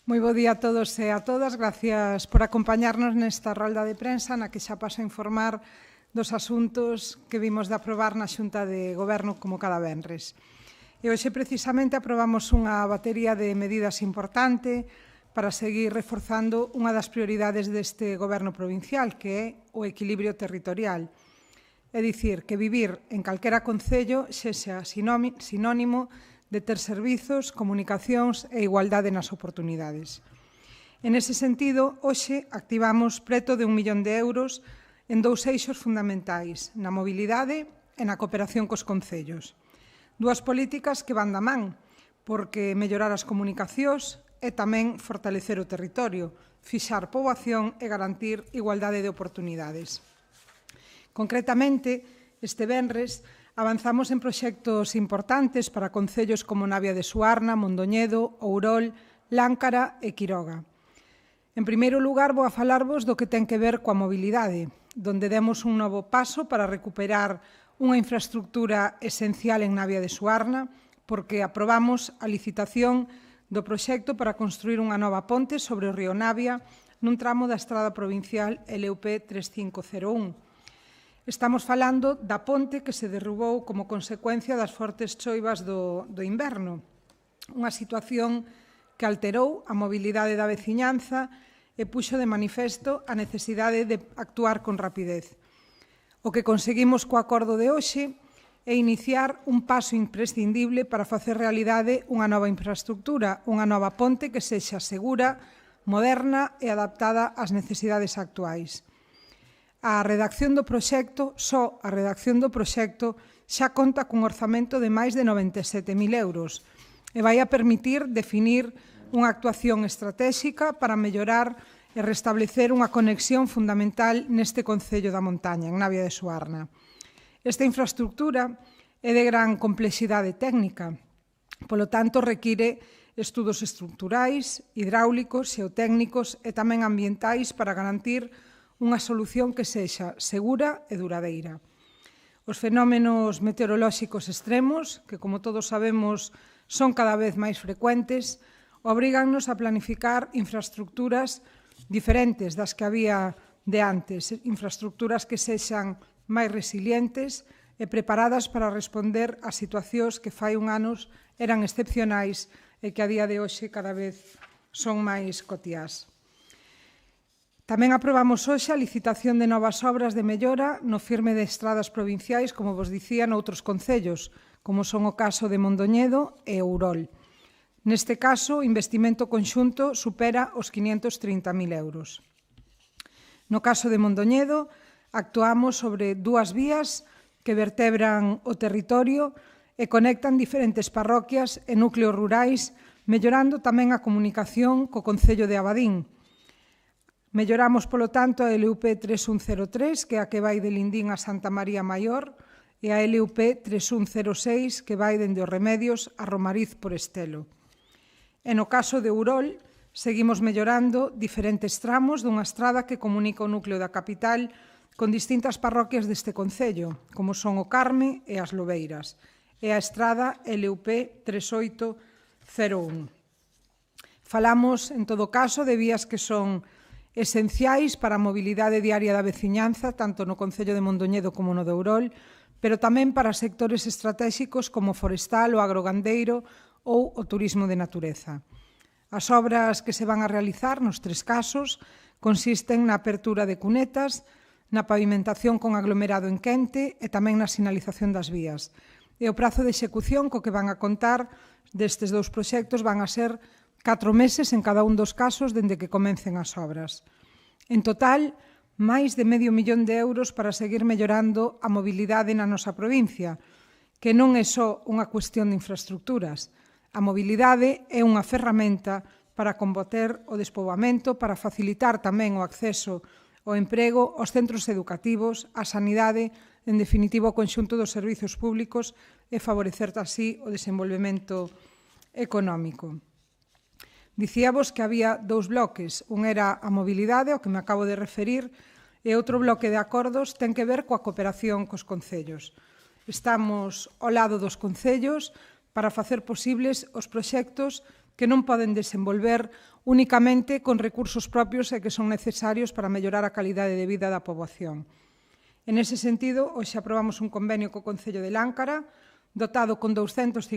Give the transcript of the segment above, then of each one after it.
Moi bo día a todos e a todas. Gracias por acompañarnos nesta rolda de prensa na que xa paso a informar dos asuntos que vimos de aprobar na Xunta de Goberno como cada venres. E hoxe precisamente aprobamos unha batería de medidas importante para seguir reforzando unha das prioridades deste Goberno provincial, que é o equilibrio territorial. É dicir, que vivir en calquera concello sexa sinónimo de ter servizos, comunicacións e igualdade nas oportunidades. En ese sentido, hoxe activamos preto de 1 millón de euros en dous eixos fundamentais, na mobilidade e na cooperación cos concellos. Dúas políticas que van da man, porque mellorar as comunicacións e tamén fortalecer o territorio, fixar poboación e garantir igualdade de oportunidades. Concretamente, este venres, avanzamos en proxectos importantes para concellos como Navia de Suarna, Mondoñedo, Ourol, Láncara e Quiroga. En primeiro lugar, vou a falarvos do que ten que ver coa mobilidade, donde demos un novo paso para recuperar unha infraestructura esencial en Navia de Suarna, porque aprobamos a licitación do proxecto para construir unha nova ponte sobre o río Navia nun tramo da estrada provincial LUP 3501. Estamos falando da ponte que se derrubou como consecuencia das fortes choivas do inverno, unha situación que alterou a mobilidade da veciñanza e puxo de manifesto a necesidade de actuar con rapidez. O que conseguimos co acordo de hoxe é iniciar un paso imprescindible para facer realidade unha nova infraestructura, unha nova ponte que sexa segura, moderna e adaptada ás necesidades actuais. A redacción do proxecto, só a redacción do proxecto, xa conta cun orzamento de máis de 97.000 euros e vai a permitir definir unha actuación estratéxica para mellorar e restablecer unha conexión fundamental neste concello da montaña, en Navia de Suarna. Esta infraestructura é de gran complexidade técnica, polo tanto require estudos estruturais, hidráulicos, xeotécnicos e tamén ambientais para garantir unha solución que sexa segura e duradeira. Os fenómenos meteorolóxicos extremos, que como todos sabemos son cada vez máis frecuentes, obrígannos a planificar infraestructuras diferentes das que había de antes, infraestructuras que sexan máis resilientes e preparadas para responder a situacións que fai un anos eran excepcionais e que a día de hoxe cada vez son máis cotiás. Tamén aprobamos hoxe a licitación de novas obras de mellora no firme de estradas provinciais, como vos dicía, noutros concellos, como son o caso de Mondoñedo e Ourol. Neste caso, o investimento conxunto supera os 530.000 euros. No caso de Mondoñedo, actuamos sobre dúas vías que vertebran o territorio e conectan diferentes parroquias e núcleos rurais, mellorando tamén a comunicación co concello de Abadín. Melloramos, polo tanto, a LUP 3103, que é a que vai de Lindín a Santa María Maior, e a LUP 3106, que vai dende os Remedios a Romariz por Estelo. E no caso de Ourol, seguimos mellorando diferentes tramos dunha estrada que comunica o núcleo da capital con distintas parroquias deste concello, como son o Carme e as Lobeiras, e a estrada LUP 3801. Falamos, en todo caso, de vías que son esenciais para a mobilidade diaria da veciñanza, tanto no concello de Mondoñedo como no de Ourol, pero tamén para sectores estratéxicos como o forestal, o agrogandeiro ou o turismo de natureza. As obras que se van a realizar nos tres casos consisten na apertura de cunetas, na pavimentación con aglomerado en quente e tamén na sinalización das vías. E o prazo de execución co que van a contar destes dous proxectos van a ser 4 meses en cada un dos casos dende que comecen as obras. En total, máis de €500.000 para seguir mellorando a mobilidade na nosa provincia, que non é só unha cuestión de infraestructuras. A mobilidade é unha ferramenta para combater o despoboamento, para facilitar tamén o acceso ao emprego, aos centros educativos, á sanidade, en definitiva, o conxunto dos servizos públicos e favorecer así o desenvolvemento económico. Dicíavos que había dous bloques, un era a mobilidade, ao que me acabo de referir, e outro bloque de acordos ten que ver coa cooperación cos concellos. Estamos ao lado dos concellos para facer posibles os proxectos que non poden desenvolver únicamente con recursos propios e que son necesarios para mellorar a calidade de vida da poboación. En ese sentido, hoxe aprobamos un convenio co Concello de Láncara, dotado con 250.000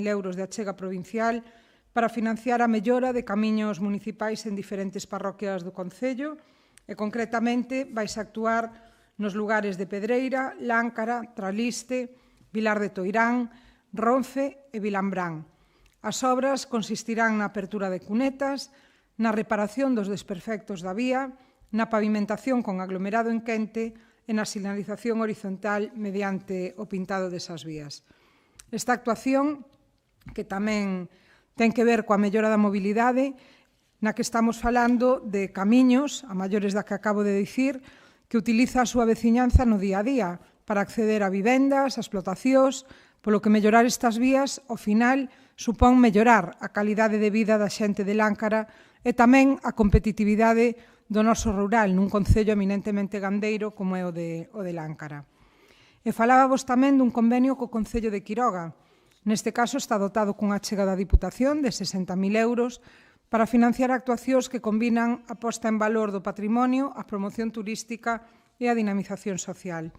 euros de achega provincial para financiar a mellora de camiños municipais en diferentes parroquias do Concello e, concretamente, vais a actuar nos lugares de Pedreira, Láncara, Traliste, Vilar de Toirán, Ronce e Vilambrán. As obras consistirán na apertura de cunetas, na reparación dos desperfectos da vía, na pavimentación con aglomerado en quente e na sinalización horizontal mediante o pintado desas vías. Esta actuación, que tamén ten que ver coa mellora da mobilidade, na que estamos falando de camiños, a maiores da que acabo de dicir, que utiliza a súa veciñanza no día a día para acceder a vivendas, a explotacións, polo que mellorar estas vías, ao final, supón mellorar a calidade de vida da xente de Láncara e tamén a competitividade do noso rural nun concello eminentemente gandeiro como é o de Láncara. E falábamos tamén dun convenio co Concello de Quiroga. Neste caso está dotado cunha achega da Diputación de 60.000 euros para financiar actuacións que combinan a posta en valor do patrimonio, a promoción turística e a dinamización social.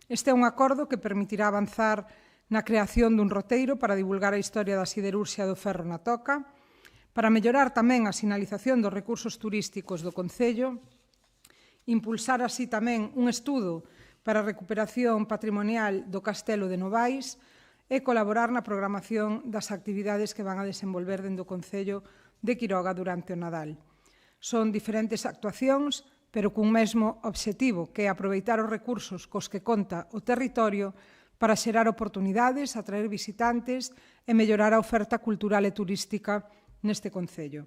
Este é un acordo que permitirá avanzar na creación dun roteiro para divulgar a historia da siderurxia do ferro na Toca, para mellorar tamén a sinalización dos recursos turísticos do Concello, impulsar así tamén un estudo para a recuperación patrimonial do Castelo de Novais e colaborar na programación das actividades que van a desenvolver dentro do Concello de Quiroga durante o Nadal. Son diferentes actuacións, pero cun mesmo obxectivo, que é aproveitar os recursos cos que conta o territorio para xerar oportunidades, atraer visitantes e mellorar a oferta cultural e turística neste concello.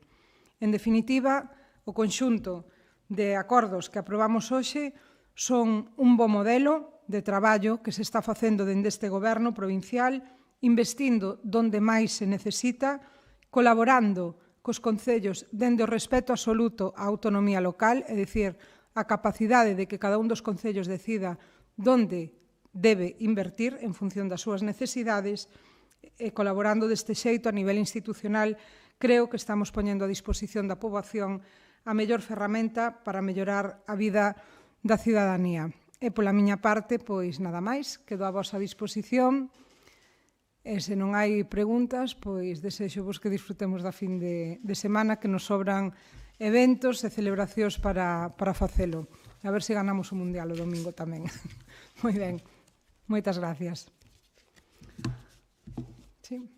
En definitiva, o conxunto de acordos que aprobamos hoxe son un bo modelo de traballo que se está facendo dende este goberno provincial, investindo donde máis se necesita, colaborando cos concellos dende o respeto absoluto á autonomía local, é dicir, a capacidade de que cada un dos concellos decida onde debe invertir en función das súas necesidades e colaborando deste xeito a nivel institucional, creo que estamos poñendo a disposición da poboación a mellor ferramenta para mellorar a vida da cidadanía. E pola miña parte, pois nada máis, quedo a vosa disposición e se non hai preguntas, pois desexo-vos que disfrutemos da fin de semana, que nos sobran eventos e celebracións para facelo. A ver se ganamos o Mundial o domingo tamén. Moi ben. Moitas gracias. Sí.